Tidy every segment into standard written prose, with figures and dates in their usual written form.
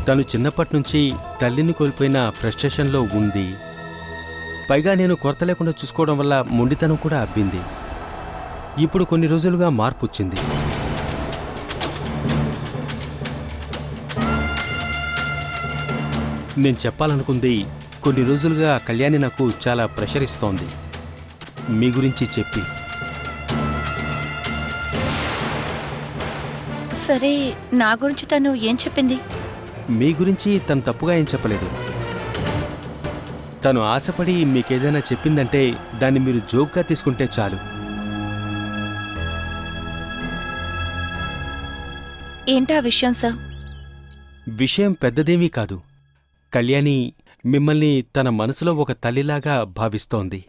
తను చిన్నప్పటి నుంచి తల్లిని కోల్పోయిన ఫ్రస్ట్రేషన్లో ఉంది. పైగా నేను కొరత లేకుండా చూసుకోవడం వల్ల మొండితనం కూడా అబ్బింది. ఇప్పుడు కొన్ని రోజులుగా మార్పు వచ్చింది. నేను చెప్పాలనుకుంది, కొన్ని రోజులుగా కళ్యాణి నాకు చాలా ప్రెషర్ ఇస్తోంది మీ గురించి చెప్పి. సరే, నా గురించి తను ఏం చెప్పింది? మీ గురించి తను తప్పుగా ఏం చెప్పలేదు. తను ఆశపడి మీకేదైనా చెప్పిందంటే దాన్ని మీరు జోక్గా తీసుకుంటే చాలు. ఏంటా విషయం సార్? విషయం పెద్దదేమీ కాదు. కళ్యాణి మిమ్మల్ని తన మనసులో ఒక తల్లిలాగా భావిస్తోంది.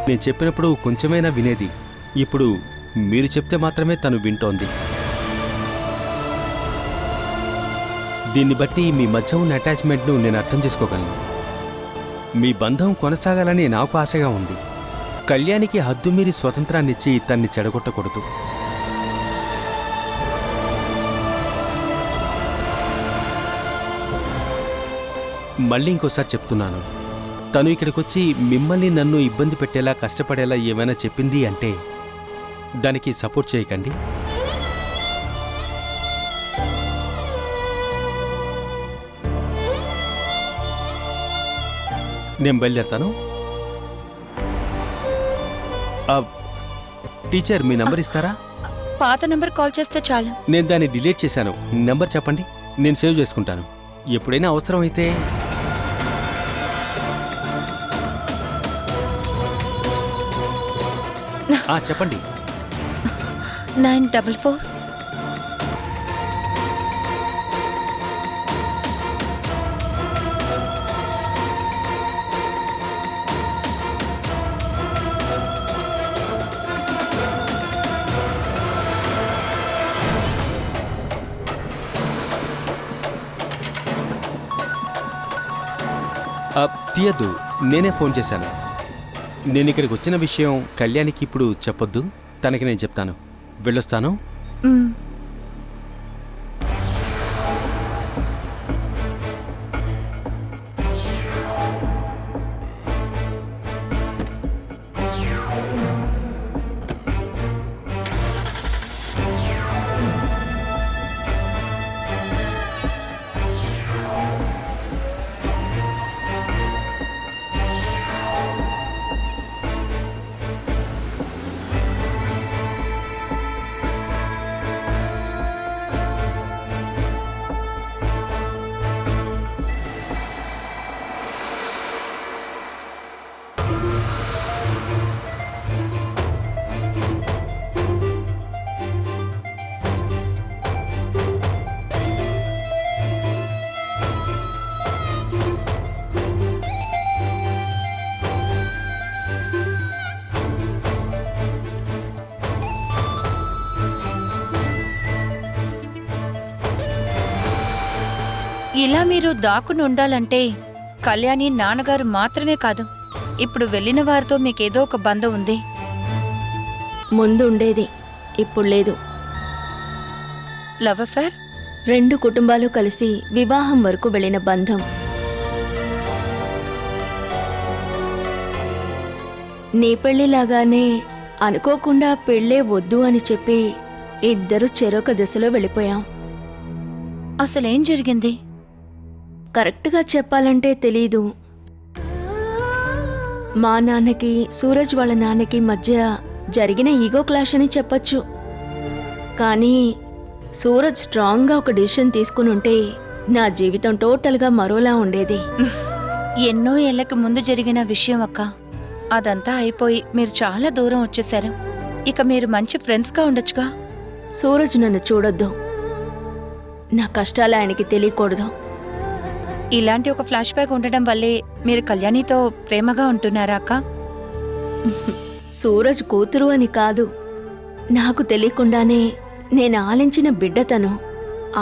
నేను చెప్పినప్పుడు కొంచెమైనా వినేది. ఇప్పుడు మీరు చెప్తే మాత్రమే తను వింటోంది. దీన్ని బట్టి మీ మధ్య ఉన్న అటాచ్మెంట్ను నేను అర్థం చేసుకోగలను. మీ బంధం కొనసాగాలని నాకు ఆశగా ఉంది. కళ్యాణికి హద్దుమీరి స్వతంత్రాన్నిచ్చి తన్ని చెడగొట్టకూడదు. మళ్ళీ ఇంకోసారి చెప్తున్నాను, తను ఇక్కడికొచ్చి మిమ్మల్ని నన్ను ఇబ్బంది పెట్టేలా కష్టపడేలా ఏమైనా చెప్పింది అంటే దానికి సపోర్ట్ చేయకండి. నేను బయలుదేరతాను. టీచర్, మీ నంబర్ ఇస్తారా? పాత నంబర్ కాల్ చేస్తే చాలు. నేను దాన్ని డిలీట్ చేశాను. నంబర్ చెప్పండి, నేను సేవ్ చేసుకుంటాను. ఎప్పుడైనా అవసరం అయితే. చెప్పండి. 944. తీయద్దు, నేనే ఫోన్ చేశాను. నేను ఇక్కడికి వచ్చిన విషయం కళ్యాణికి ఇప్పుడు చెప్పొద్దు. తనకి నేను చెప్తాను. వెళ్ళొస్తాను. ఇలా మీరు దాక్కుని ఉండాలంటే కళ్యాణి నాన్నగారు మాత్రమే కాదు, ఇప్పుడు వెళ్ళిన వారితో మీకేదో ఒక బంధం ఉంది. ముందు ఉండేది, ఇప్పుడు లేదు. Love affair? 2 కుటుంబాలు కలిసి వివాహం వరకు వెళ్ళిన బంధం. నీ పెళ్లిలాగానే అనుకోకుండా పెళ్ళే వద్దు అని చెప్పి ఇద్దరు చెరొక దిశలో వెళ్ళిపోయాం. అసలేం జరిగింది? కరెక్ట్గా చెప్పాలంటే తెలీదు. మా నాన్నకి సూరజ్ వాళ్ళ నాన్నకి మధ్య జరిగిన ఈగో క్లాష్ అని చెప్పచ్చు. కానీ సూరజ్ స్ట్రాంగ్గా ఒక డిసిషన్ తీసుకునుంటే నా జీవితం టోటల్గా మరోలా ఉండేది. ఎన్నో ఏళ్లకు ముందు జరిగిన విషయం అక్క. అదంతా అయిపోయి మీరు చాలా దూరం వచ్చేశారు. ఇక మీరు మంచి ఫ్రెండ్స్గా ఉండొచ్చుగా. సూరజ్ నన్ను చూడొద్దు, నా కష్టాలు ఆయనకి తెలియకూడదు. ఇలాంటి ఒక ఫ్లాష్ బ్యాక్ ఉండడం వల్లే మీరు కళ్యాణితో ప్రేమగా ఉంటున్నారా అక్క? సూరజ్ కూతురు అని కాదు, నాకు తెలియకుండానే నేను ఆలించిన బిడ్డ తను.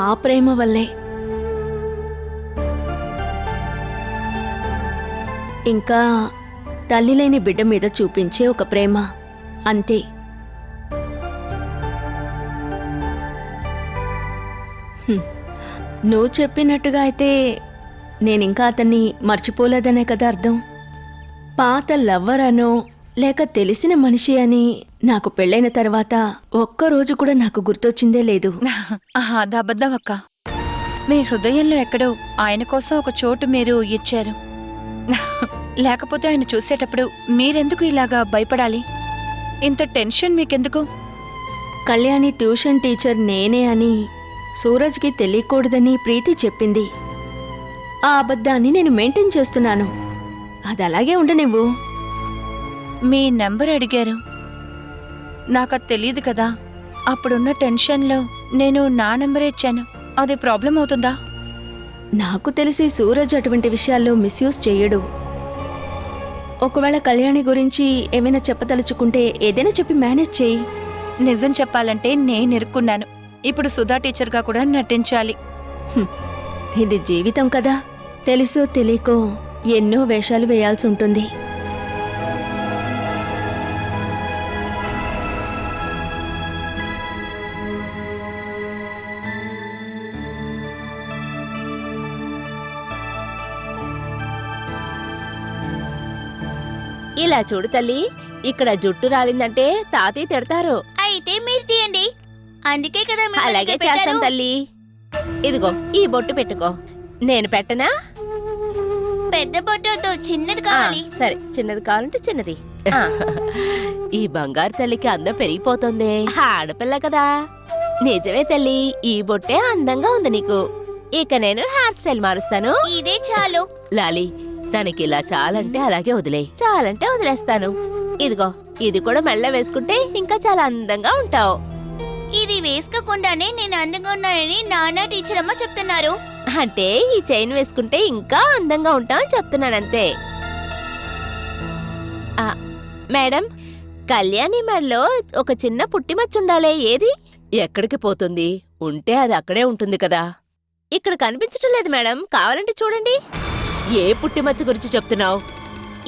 ఆ ప్రేమ వల్లే. ఇంకా తల్లిలేని బిడ్డ మీద చూపించే ఒక ప్రేమ అంతే. హ్మ్. నువ్వు చెప్పినట్టుగా అయితే నేనింకా అతన్ని మర్చిపోలేదనే కదా అర్థం. పాత లవ్వర్ అనో లేక తెలిసిన మనిషి అని నాకు పెళ్ళైన తర్వాత ఒక్కరోజు కూడా నాకు గుర్తొచ్చిందే లేదు. అది అబద్ధం అక్క. మీ హృదయంలో ఎక్కడో ఆయన కోసం ఒక చోటు మీరు ఇచ్చారు. లేకపోతే ఆయన చూసేటప్పుడు మీరెందుకు ఇలాగా భయపడాలి? ఇంత టెన్షన్ మీకెందుకు? కళ్యాణి ట్యూషన్ టీచర్ నేనే అని సూరజ్కి తెలియకూడదని ప్రీతి చెప్పింది. ఆ అబద్ధాన్ని నేను మెయింటైన్ చేస్తున్నాను. అది అలాగే ఉండనివ్వు. మీ నెంబర్ అడిగారు. నాకది తెలియదు కదా. అప్పుడున్న టెన్షన్లో నేను నా నెంబరే ఇచ్చాను. అది ప్రాబ్లం అవుతుందా? నాకు తెలిసి సూరజ్ అటువంటి విషయాల్లో మిస్యూజ్ చెయ్యడు. ఒకవేళ కళ్యాణి గురించి ఏమైనా చెప్పదలుచుకుంటే ఏదైనా చెప్పి మేనేజ్ చేయి. నిజం చెప్పాలంటే నేను ఇరుక్కున్నాను. ఇప్పుడు సుధా టీచర్గా కూడా నటించాలి. ఇది జీవితం కదా. తెలుసో తెలియకో ఎన్నో వేషాలు వేయాల్సి ఉంటుంది. ఇలా చూడు తల్లి, ఇక్కడ జుట్టు రాలిందంటే తాతయ్య తిడతారు. అయితే మీరు తీయండి. అందుకే కదా మిమ్మల్ని అలాగే ఇక్కడ పెట్టారు. చేస్తాను తల్లి. ఇదిగో ఈ బొట్టు పెట్టుకో. నేను పెట్టనా? పెద్ద బొట్టుతో చిన్నది ఆ, కావాలి. సరే, చిన్నది కావాలంటే చిన్నది. ఆ. ఈ బంగారు తల్లికి అందం పెరిగిపోతుంది. ఆడపిల్ల కదా. నిజమే తల్లి, ఈ బొట్టే అందంగా ఉంది నీకు. ఇక నేను హెయిర్ స్టైల్ మారుస్తాను. ఇదే చాలు. లాలి, తనకి ఇలా చాలంటే అలాగే వదిలే, చాలంటే వదిలేస్తాను. ఇదిగో ఇది కూడా మెల్ల వేసుకుంటే ఇంకా చాలా అందంగా ఉంటావు. ఇది వేసుకోకుండానే నేను అందంగా ఉన్నానని నాన్న టీచర్ అమ్మ చెప్తున్నారు. అంటే ఈ చైన్ వేసుకుంటే ఇంకా అందంగా ఉంటామని చెప్తున్నానంతే. ఆ, మేడం, కళ్యాణి మెడలో ఒక చిన్న పుట్టిమచ్చ ఉండాలే, ఏది? ఎక్కడికి పోతుంది? ఉంటే అది అక్కడే ఉంటుంది కదా. ఇక్కడ కనిపించటం లేదు మేడం, కావాలంటే చూడండి. ఏ పుట్టిమచ్చ గురించి చెప్తున్నావు?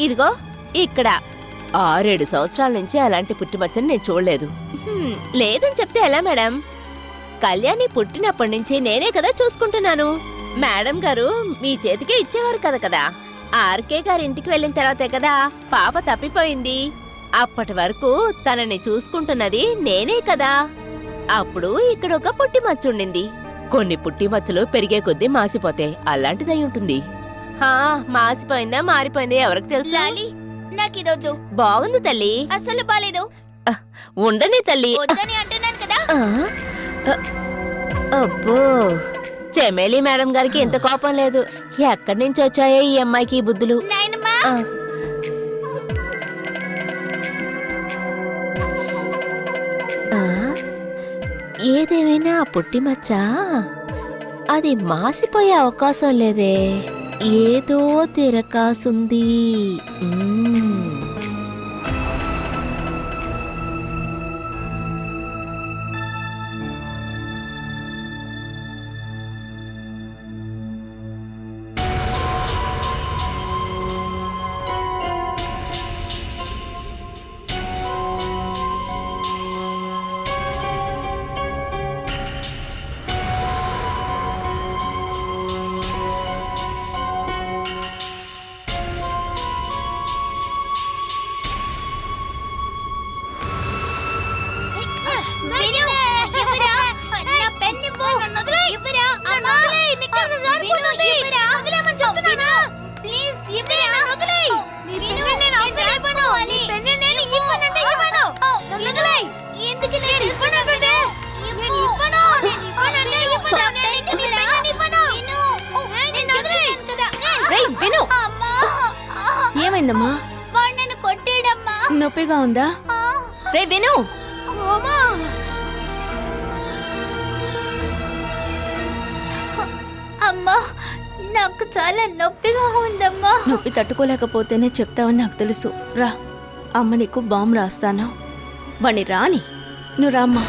ఇదిగో ఇక్కడ 6-7 సంవత్సరాల నుంచి అలాంటి పుట్టిమచ్చని నేను చూడలేదు. లేదని చెప్తే ఎలా మేడం? కళ్యాణి పుట్టినప్పటి నుంచి నేనే కదా చూసుకుంటున్నాను. మేడం గారు మీ చేతికే ఇచ్చేవారు కదా. ఆర్కే గారి ఇంటికి వెళ్ళిన తర్వాతే కదా పాప తప్పిపోయింది. అప్పటి వరకు తనని చూసుకుంటున్నది నేనే కదా. అప్పుడు ఇక్కడ ఒక పుట్టిమచ్చ ఉండింది. కొన్ని పుట్టిమచ్చలు పెరిగే కొద్దీ మాసిపోతాయి, అలాంటిదై ఉంటుంది. మాసిపోయిందా మారిపోయిందా ఎవరికి తెలుసు? లాలి, నాకిదొద్దు. బాగుంది తల్లి. అసలు బాలేదు. ఉండని తల్లి. వద్దని అంటున్నాను కదా. అబ్బో, చెమేలి మేడం గారికి ఎంత కోపం లేదు. ఎక్కడి నుంచి వచ్చాయో ఈ అమ్మాయికి ఈ బుద్ధులు. నాయనమ్మా, ఆ. ఆ, ఏదేమైనా పుట్టిమచ్చ అది మాసిపోయే అవకాశం లేదే. ఏదో తిరకాసుంది. విను. ఇవ్వరా? నా పెన్ ఇవ్వు. ఇవ్వరా? అమ్మా. ఇవ్వరా? విను. ప్లీజ్ ఇవ్వరా? విను. నేను తీసుకోవాలి. ఎందుకు ఇలా చేస్తున్నావు? ఇవ్వు. విను. అమ్మా, ఏమైందమ్మా? వాడు నన్ను కొట్టాడమ్మా. నొప్పిగా ఉందా? రే విను. అమ్మా, నాకు చాలా నొప్పిగా ఉందమ్మా. నొప్పి తట్టుకోలేకపోతేనే చెప్తావని నాకు తెలుసు. రా, అమ్మ నీకు బాంబు రాస్తాను. వాణ్ణి రాని. నువ్వు రామ్మా.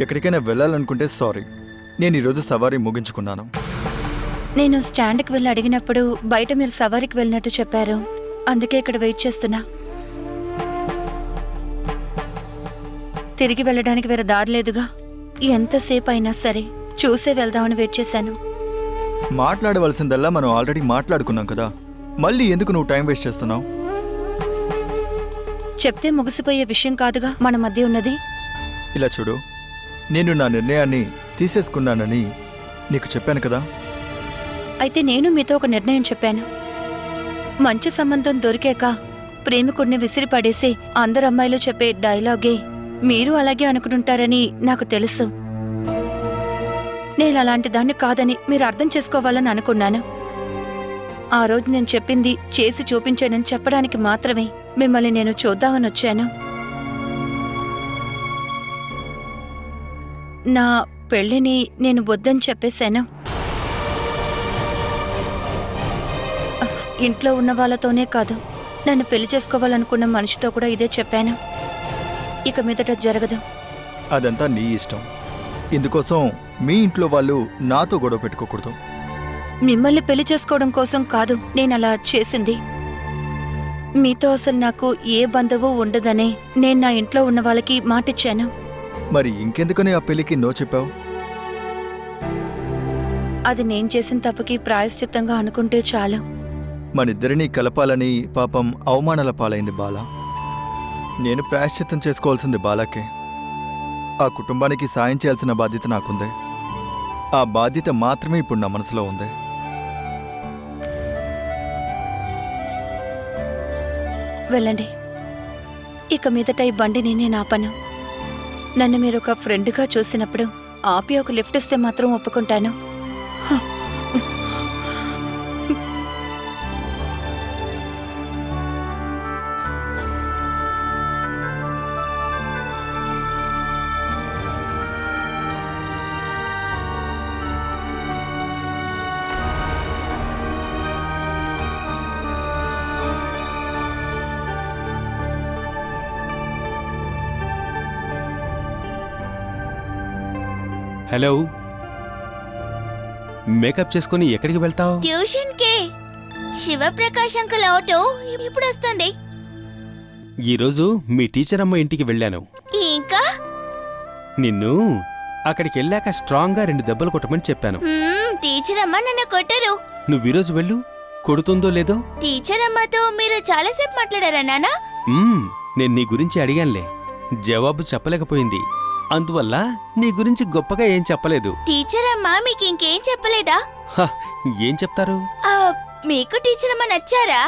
ఎక్కడికైనా వెళ్ళాలనుకుంటే సారీ, నేను ఈరోజు సవారీ ముగించుకున్నాను. నేను స్టాండ్కి వెళ్ళి అడిగినప్పుడు బయట మీరు సవారికి వెళ్ళినట్టు చెప్పారు. అందుకే ఇక్కడ వెయిట్ చేస్తున్నా. తిరిగి వెళ్ళడానికి వేరే దారి లేదుగా. ఎంతసేపు అయినా సరే చూసే వెళ్దామని వెయిట్ చేశాను. మాట్లాడవలసిందల్లా మనం ఆల్రెడీ మాట్లాడుకున్నాం కదా, మళ్ళీ ఎందుకు నువ్వు టైం వేస్ట్ చేస్తున్నావు? చెప్తే ముగిసిపోయే విషయం కాదుగా మన మధ్య ఉన్నది. ఇలా చూడు, నేను నా నిర్ణయాన్ని తీసేసుకున్నానని నీకు చెప్పాను కదా. అయితే నేను మీతో ఒక నిర్ణయం చెప్పాను. మంచి సంబంధం దొరికాక ప్రేమికుడిని విసిరిపడేసి అందరు అమ్మాయిలు చెప్పే డైలాగే మీరు అలాగే అనుకుంటారని నాకు తెలుసు. నేను అలాంటి దాన్ని కాదని మీరు అర్థం చేసుకోవాలని అనుకున్నాను. ఆ రోజు నేను చెప్పింది చేసి చూపించానని చెప్పడానికి మాత్రమే మిమ్మల్ని నేను చూద్దామని వచ్చాను. నా పెళ్లిని నేను వద్దని చెప్పేశాను. ఇంట్లో ఉన్న వాళ్ళతోనే కాదు, నన్ను పెళ్లి చేసుకోవాలనుకున్న మనిషితో కూడా ఇదే చెప్పాను. ఇక మీదట జరగదు. అదంతా నీ ఇష్టం. ఇందుకోసం మీ ఇంట్లో వాళ్ళు నాతో గొడవ పెట్టుకోకూడదు. మిమ్మల్ని పెళ్లి చేసుకోవడం కోసం కాదు నేను అలా చేసింది. మీతో అసలు నాకు ఏ బంధువు ఉండదనే నేను నా ఇంట్లో ఉన్న వాళ్ళకి మాటిచ్చాను. మరి ఇంకెందుకని ఆ పెళ్లికి నో చెప్పావు? అది నేను చేసిన తప్పుకి ప్రాయశ్చిత్తంగా అనుకుంటే చాలు. మనిద్దరినీ కలపాలని పాపం అవమానాల పాలైంది బాల. నేను ప్రాయశ్చిత్తం చేసుకోవాల్సింది బాలాకే. ఆ కుటుంబానికి సాయం చేయాల్సిన బాధ్యత నాకుంది. ఆ బాధ్యత మాత్రమే ఇప్పుడు నా మనసులో ఉంది. వెళ్ళండి. ఇక మీదట ఈ బండిని నేను ఆపను. నన్ను మీరు ఒక ఫ్రెండ్గా చూసినప్పుడు ఆపి ఒక లిఫ్ట్ ఇస్తే మాత్రం ఒప్పుకుంటాను. హలో, మేకప్ చేసుకుని ఎక్కడికి వెళ్తావు? ట్యూషన్ కే. శివప్రకాష్ అంకుల్ ఆటో ఇప్పుడు వస్తుంది. ఈరోజు మీ టీచర్ అమ్మ ఇంటికి వెళ్ళాను. ఇంకా నిన్ను అక్కడికి వెళ్ళాక స్ట్రాంగ్గా 2 దెబ్బలు కొట్టమని చెప్పాను. టీచర్ అమ్మ నన్ను కొట్టరు. నువ్వు ఈరోజు వెళ్ళు, కొడుతుందో లేదో. టీచర్ అమ్మతో మీరు చాలాసేపు మాట్లాడారా నానా? నేను నీ గురించి అడిగానులే, జవాబు చెప్పలేకపోయింది. అందువల్ల నీ గురించి గొప్పగా ఏం చెప్పలేదు. టీచర్ అమ్మ మీకు ఇంకేం చెప్పలేదా? హ, ఏం చెప్తారు? మీకు టీచర్ అమ్మ నచ్చారా?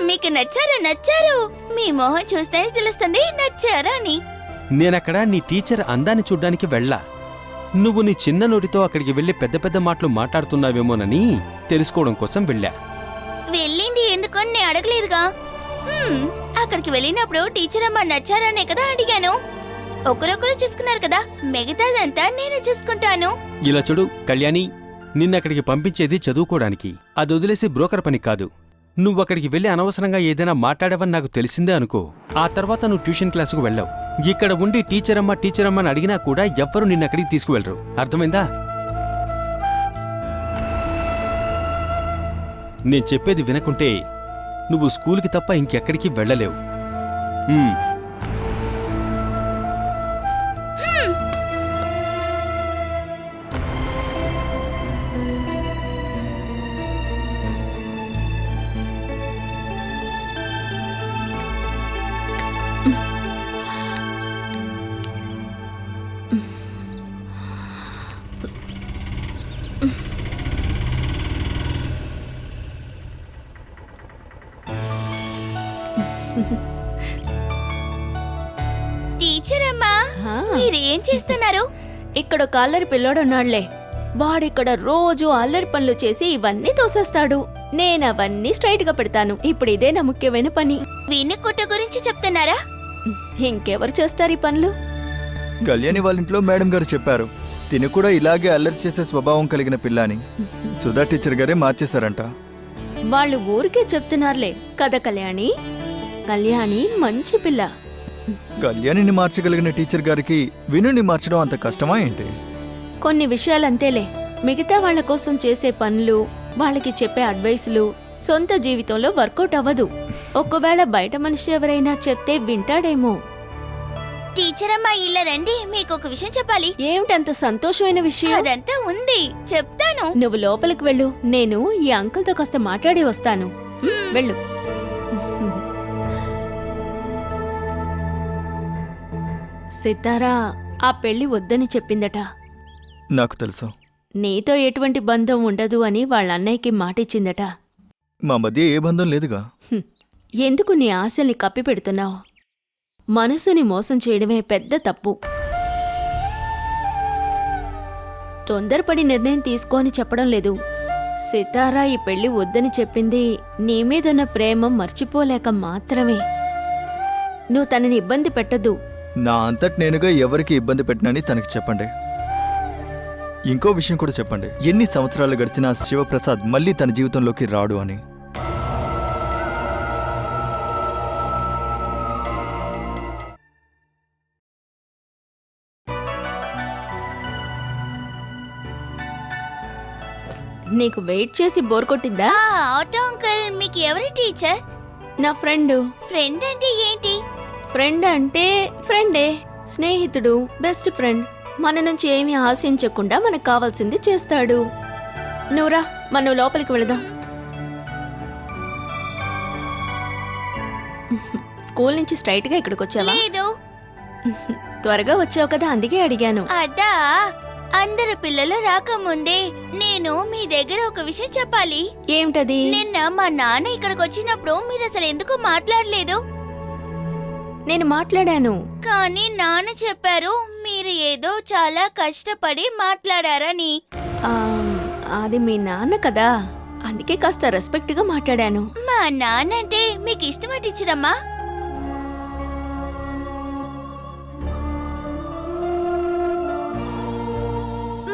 మీకు నచ్చారు. మీ మొహం చూస్తేనే తెలుస్తుంది నచ్చారా అని. నేనక్కడ నీ టీచర్ అందాన్ని చూడ్డానికి వెళ్ళా. నువ్వు నీ చిన్న నోటితో అక్కడికి వెళ్ళి పెద్ద పెద్ద మాటలు మాట్లాడుతున్నావేమోనని తెలుసుకోవడం కోసం వెళ్ళా. వెళ్ళింది ఎందుకని నేను అడగలేదుగా. అక్కడికి వెళ్ళినప్పుడు టీచర్ అమ్మ నచ్చారనే కదా అడిగాను. ఒకరొకరు చూసుకున్నారు కదా, మిగతాదంతా నేను చూసుకుంటాను. ఇలా చూడు కళ్యాణి, నిన్నక్కడికి పంపించేది చదువుకోవడానికి. అది వదిలేసి బ్రోకర్ పని కాదు. నువ్వు అక్కడికి వెళ్ళి అనవసరంగా ఏదైనా మాట్లాడావని నాకు తెలిసిందే అనుకో, ఆ తర్వాత నువ్వు ట్యూషన్ క్లాసుకు వెళ్ళావు. ఇక్కడ ఉండి టీచర్ అమ్మ అని అడిగినా కూడా ఎవ్వరూ నిన్నక్కడికి తీసుకువెళ్ళరు. అర్థమైందా? నేను చెప్పేది వినకుంటే నువ్వు స్కూల్కి తప్ప ఇంకెక్కడికి వెళ్ళలేవు. టీచర్ అమ్మా, మీరేం చేస్తున్నారు? ఇక్కడ ఒక అల్లరి పిల్లోడున్నాళ్లే. వాడిక్కడ రోజు అల్లరి పనులు చేసి ఇవన్నీ తోసేస్తాడు. నేనవన్నీ స్ట్రైట్ గా పెడతాను. ఇప్పుడు ఇదే నా ముఖ్యమైన పని. వినుకుట్ట గురించి చెప్తున్నారా? ఇంకెవరు చేస్తారు ఈ పనులు? కళ్యాణి వాళ్ళ ఇంట్లో మేడం గారు చెప్పారు, తిను కూడా ఇలాగే అల్లరి చేసే స్వభావం కలిగిన పిల్ల అని. సుధా టీచర్ గారే మార్చేశారంట. వాళ్ళు ఊరికే చెప్తున్నారులే కదా కళ్యాణి. కళ్యాణి మంచి పిల్ల. కళ్యాణిని మార్చగలిగిన టీచర్ గారికి వినుని మార్చడం అంత కష్టమా ఏంటి? కొన్ని విషయాలంతేలే. మిగతా వాళ్ళ కోసం చేసే పనులు, వాళ్ళకి చెప్పే అడ్వైసులు సొంత జీవితంలో వర్కౌట్ అవ్వదు. ఒకవేళ బయట మనిషి ఎవరైనా చెప్తే వింటాడేమో. టీచర్ అమ్మా ఇలా రండి, మీకు ఒక విషయం చెప్పాలి. ఏమిటంత సంతోషమైన విషయం? అదంతా ఉంది, చెప్తాను. నువ్వు లోపలికి వెళ్ళు, నేను ఈ అంకుల్తో కాస్త మాట్లాడి వస్తాను. వెళ్ళు. సితారా ఆ పెళ్లి వద్దని చెప్పిందట. నాకు తెలుసు. నీతో ఎటువంటి బంధం ఉండదు అని వాళ్ళ అన్నయ్యకి మాటిచ్చిందట. మా మధ్య ఏ బంధం లేదుగా. ఎందుకు నీ ఆశల్ని కప్పిపెడుతున్నావు? మనసుని మోసం చేయడమే పెద్ద తప్పు. తొందరపడి నిర్ణయం తీసుకోని చెప్పడం లేదు. సితారా ఈ పెళ్లి వద్దని చెప్పింది నీ మీదున్న ప్రేమ మర్చిపోలేక మాత్రమే. నువ్వు తనని ఇబ్బంది పెట్టద్దు. నా అంతటి నేనుగా ఎవరికి ఇబ్బంది పెట్టినని తనకి చెప్పండి. ఇంకో విషయం కూడా చెప్పండి, ఎన్ని సంవత్సరాలు గడిచినా శివప్రసాద్ మళ్ళీ తన జీవితంలోకి రాడు అని. నీకు వెయిట్ చేసి బోర్ కొట్టిందా? ఆటో అంకుల్, మీకు ఎవరి టీచర్? నా ఫ్రెండ్. ఫ్రెండ్ అంటే ఏంటి? ఫ్రెండ్ అంటే ఫ్రెండే, స్నేహితుడు, బెస్ట్ ఫ్రెండ్. మన నుంచి ఏమీ ఆశించకుండా మనకు కావాల్సింది చేస్తాడు. నువ్వురా, మనం లోపలికి వెళదాం. స్కూల్ నుంచి స్ట్రైట్ గా ఇక్కడికి వచ్చావా? లేదు. త్వరగా వచ్చావు కదా, అందుకే అడిగాను. అదా, అందరు పిల్లలు రాకముందే నేను మీ దగ్గర ఒక విషయం చెప్పాలి. ఏమిటది? నిన్న మా నాన్న ఇక్కడికి వచ్చినప్పుడు మీరు అసలు ఎందుకు మాట్లాడలేదు? నేను మాట్లాడాను. కానీ నాన్న చెప్పారు మీరు ఏదో చాలా కష్టపడి మాట్లాడారని. ఆ, అది మీ నాన్న కదా, అందుకే కాస్త రెస్పెక్ట్ గా మాట్లాడాను. మా నాన్న అంటే మీకు ఇష్టమా టీచర్ అమ్మా?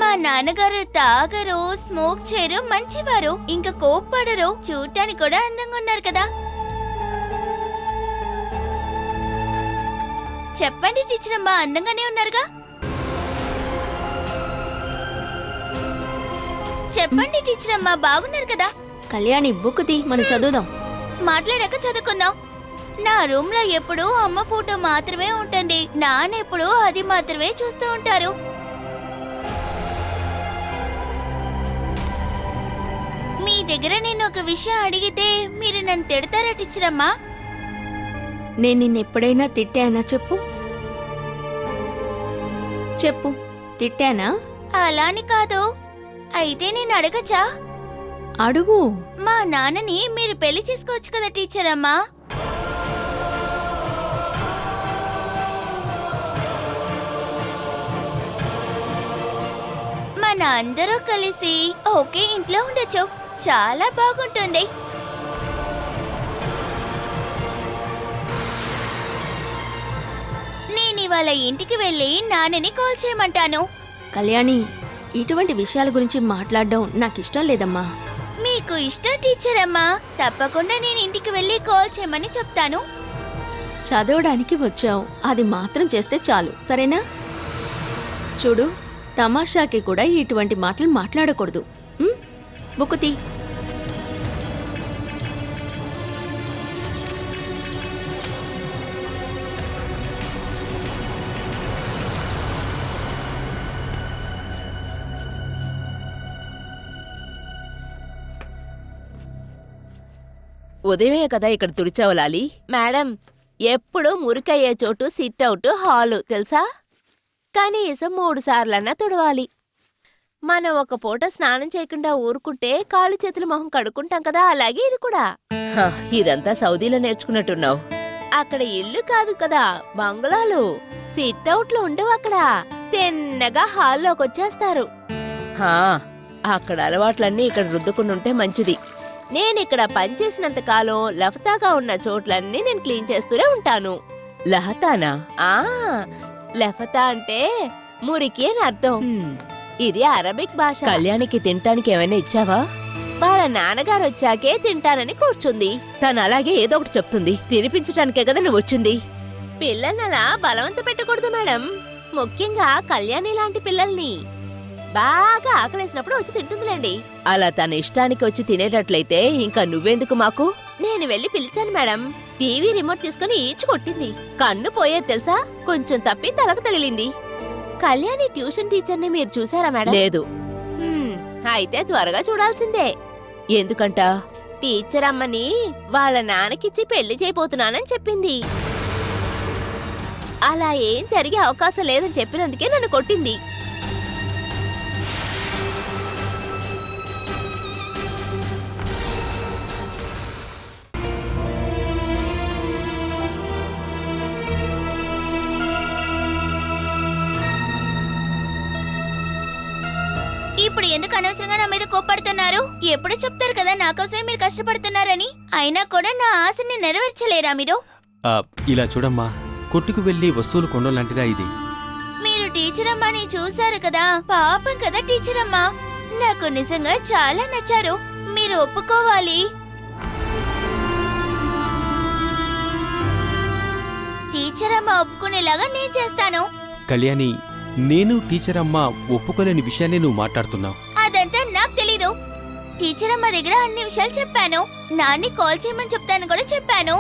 మా నాన్నగారు తాగరు, స్మోక్ చేయరు, మంచివారు, ఇంకా కోప్పడరు, చూడటానికి కూడా అందంగా ఉన్నారు కదా. చెప్పండి టీచర్ అమ్మా, అందంగానే ఉన్నారుగా? చెప్పండి టీచర్ అమ్మా, బాగున్నారు కదా? కళ్యాణి, బుక్ తీ, మనం చదువుదాం. మాట్లాడాక చదువుకుందాం. నా రూమ్ లో ఎప్పుడూ అమ్మ ఫోటో మాత్రమే ఉంటుంది, నాన్న ఎప్పుడూ అది మాత్రమే చూస్తూ ఉంటారు. మీ దగ్గర నేను ఒక విషయం అడిగితే మీరు నన్ను తిడతారా టీచర్ అమ్మా? నేను నిన్నెప్పుడైనా తిట్టానా చెప్పు? చెప్పు, తిట్టానా? అలాని కాదు. అయితే నేను అడగచ్చా? అడుగు. మా నాన్నని మీరు పెళ్లి చేసుకోవచ్చు కదా టీచర్ అమ్మా? మన అందరూ కలిసి ఒకే ఇంట్లో ఉండొచ్చు, చాలా బాగుంటుంది. నేను ఇవాళ ఇంటికి వెళ్ళి నాన్నని కాల్ చేయమంటాను. కళ్యాణి, ఇటువంటి విషయాల గురించి మాట్లాడడం నాకిష్టం లేదమ్మా. మీకు ఇష్టం టీచర్ అమ్మా, తప్పకుండా నేను ఇంటికి వెళ్ళి కాల్ చేయమని చెప్తాను. చదవడానికి వచ్చావు, అది మాత్రం చేస్తే చాలు, సరేనా? చూడు, తమాషాకి కూడా ఇటువంటి మాటలు మాట్లాడకూడదు. బుక్ తీ. ఉదయమే కదా ఇక్కడ తుడిచావలాలి. మేడం, ఎప్పుడూ మురికయ్యే చోటు సిట్ అవుట్ హాలు తెలుసా? కనీసం 3 సార్లన్నా తుడవాలి. మనం ఒక పూట స్నానం చేయకుండా ఊరుకుంటే కాళ్ళు చేతులు మొహం కడుక్కుంటాం కదా, అలాగే ఇది కూడా. ఇదంతా సౌదీలో నేర్చుకున్నట్టున్నావు. అక్కడ ఇల్లు కాదు కదా, బంగ్లాలు. సిట్ అవుట్లు ఉండవు అక్కడ, తిన్నగా హాల్లోకి వచ్చేస్తారు. అక్కడ అలవాట్లన్నీ ఇక్కడ రుద్దుకుంటుంటే మంచిది. నేనిక్కడ పనిచేసినంత కాలం లఫతాగా ఉన్న చోట్లన్నీ నేను క్లీన్ చేస్తూనే ఉంటాను. లహతానా? లఫతా అంటే మురికి అని అర్థం. ఇది అరబిక్ భాష. కళ్యాణికి తినటానికి ఏమైనా ఇచ్చావా? వాళ్ళ నాన్నగారు వచ్చాకే తింటానని కూర్చుంది. తను అలాగే ఏదో ఒకటి చెప్తుంది. తినిపించటానికే కదా నువ్వు వచ్చింది. పిల్లలనలా బలవంత పెట్టకూడదు మేడం. ముఖ్యంగా కళ్యాణి లాంటి పిల్లల్ని. బాగా ఆకలేసినప్పుడు వచ్చి తింటుందిలేండి. అలా తన ఇష్టానికి వచ్చి తినేటట్లయితే ఇంకా నువ్వెందుకు మాకు? నేను వెళ్ళి పిలిచాను మేడం. టీవీ రిమోట్ తీసుకుని ఈడ్చి కొట్టింది. కన్ను పోయేది తెలుసా? కొంచెం తప్పి తలకు తగిలింది. కళ్యాణి ట్యూషన్ టీచర్ని మీరు చూసారా మేడం? లేదు. అయితే త్వరగా చూడాల్సిందే. ఎందుకంట? టీచర్ అమ్మని వాళ్ళ నాన్నకిచ్చి పెళ్లి చేయబోతున్నానని చెప్పింది. అలా ఏం జరిగే అవకాశం లేదని చెప్పినందుకే నన్ను కొట్టింది. ఇప్పుడు ఎందుకు అనవసరంగా నా మీద కోప్పడుతున్నారు? ఎప్పుడు చెప్తారు కదా నా కోసమే మీరు కష్టపడుతున్నారని. అయినా కూడా నా ఆశని నెరవేర్చలేరా మీరు? ఇలా చూడమ్మా, కొట్టుకు వెళ్ళి వస్తువులు కొనడం లాంటిదా ఇది? మీరు టీచర్ అమ్మని చూశారు కదా, పాపం కదా టీచర్ అమ్మ. నాకు నిజంగా చాలా నచ్చారు. మీరు ఒప్పుకోవాలి. టీచర్ అమ్మ ఒప్పుకునేలాగా నేను చేస్తాను. కళ్యాణి, నేను టీచర్ అమ్మ ఒప్పుకోలేని విషయాన్ని నువ్వు మాట్లాడుతున్నావు. అదంతా నాకు తెలీదు. టీచర్ అమ్మ దగ్గర అన్ని విషయాలు చెప్పాను. నాన్ని కాల్ చేయమని చెప్తాను కూడా చెప్పాను.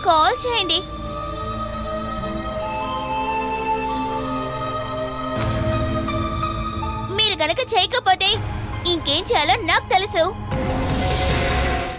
కాల్ చేయండి. మీరు గనక చేయకపోతే ఇంకేం చేయాలో నాకు తెలుసు.